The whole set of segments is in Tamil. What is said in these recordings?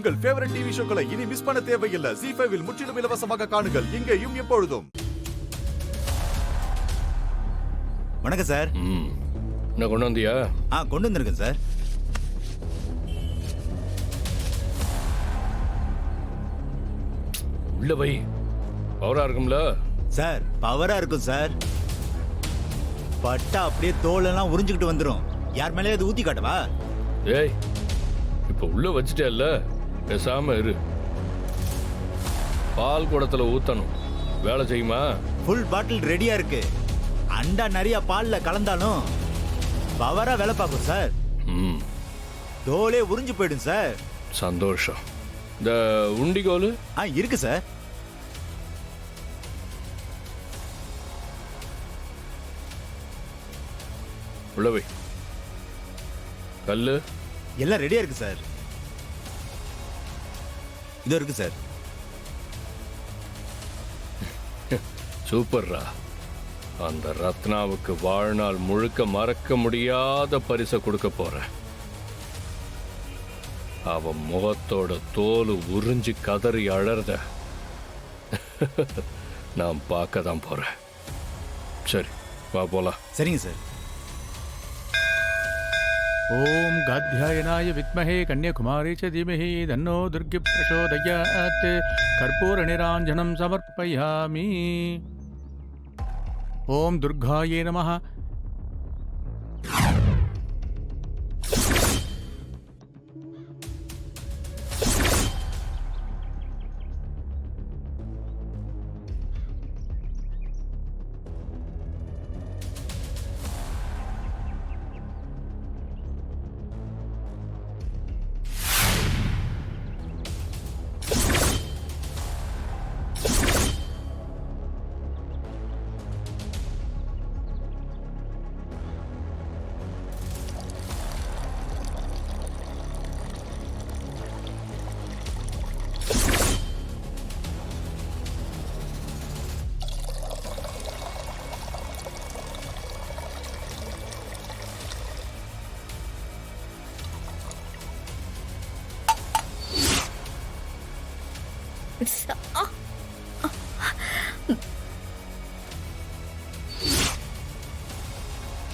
உங்கள் ஃபேவரட் டிவி ஷோக்களை இனி மிஸ் பண்ண தேவையில்லை. ZEE5 இல் முற்றிலும் இலவசமாக காணுங்கள். இங்கேயும் எப்பொழுதும். வணக்கம் சார். என்ன கொண்டு வந்தியா? கொண்டு வந்திருக்கேன் சார். உள்ள வை. பவரா இருக்கும்ல சார்? பவரா இருக்கும் சார். பட்டா அப்படியே தோலெல்லாம் உறிஞ்சுக்கிட்டு வந்துடும். யார் மேலே அது ஊத்தி காட்டவா? ஏய், இப்ப உள்ள வச்சுட்டேல்ல, பேசாம இரு. பால் குடத்துல ஊத்தணும். வேலை செய்யுமா? ஃபுல் பாட்டில் ரெடியா இருக்கு. அண்டா நிறைய பால்ல கலந்தாலும் பவரா வேலை பார்க்கும் சார். தோலே உறிஞ்சு போயிடும் சார். சந்தோஷம். இந்த உண்டிகோலு இருக்கு சார். உள்ளவை. கல்லு எல்லாம் ரெடியா இருக்கு சார். இது இருக்கு சார். சூப்பர்ரா. அந்த ரத்னாவுக்கு வாழ்நாள் முழுக்க மறக்க முடியாத பரிசை கொடுக்க போறேன். அவன் முகத்தோட தோல் உறிஞ்சி கதறி அழறத நான் பார்க்க தான் போறேன். சரி, வா போலாம். சரிங்க சார். ஓம் காத்யாயனாய வித்மஹே கன்யாகுமாரி ச தீமஹி தன்னோ துர்கி பிரசோதயாத். கற்பூர நிராஞ்சனம் சமர்ப்பயாமி. ஓம் துர்காயே நமஹ.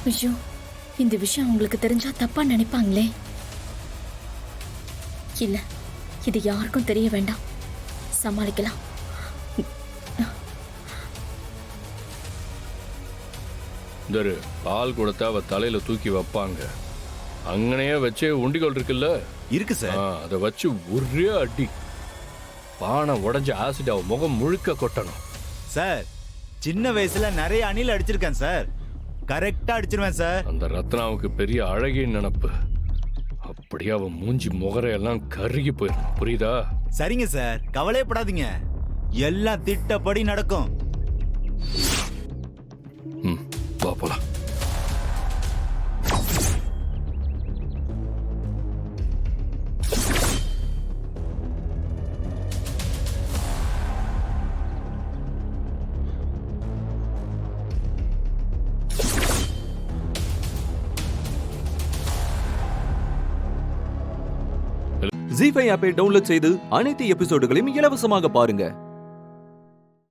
ஐயோ, இந்த விஷயம் உங்களுக்கு தெரிஞ்சா தப்பா நினைப்பாங்களே. இல்ல, இது யாருக்கும் தெரிய வேண்டாம். சமாளிக்கலாம். பால் கொடுத்தா அவ தலையில தூக்கி வைப்பாங்க. அங்கனையே வச்சு உண்டிகோல் இருக்குல்ல? இருக்கு சார். அதை வச்சு ஒரே அடி. பானை உடஞ்ச ஆசிட் அவ முகம் முழுக்க கொட்டணும். சார், சின்ன வயசுல நிறைய அணில் அடிச்சிருக்கேன் சார். கரெக்டா அடிச்சிருவேன் சார். அந்த ரத்னாவுக்கு பெரிய அழகிய நினப்பு. அப்படியே அவன் மூஞ்சி முகரையெல்லாம் கருகி போயிடும். புரியுதா? சரிங்க சார், கவலைப்படாதீங்க. எல்லாம் திட்டப்படி நடக்கும். வா போலாம். ZEE5 ஆப்பை டவுன்லோட் செய்து அனைத்து எபிசோடுகளையும் இலவசமாக பாருங்க.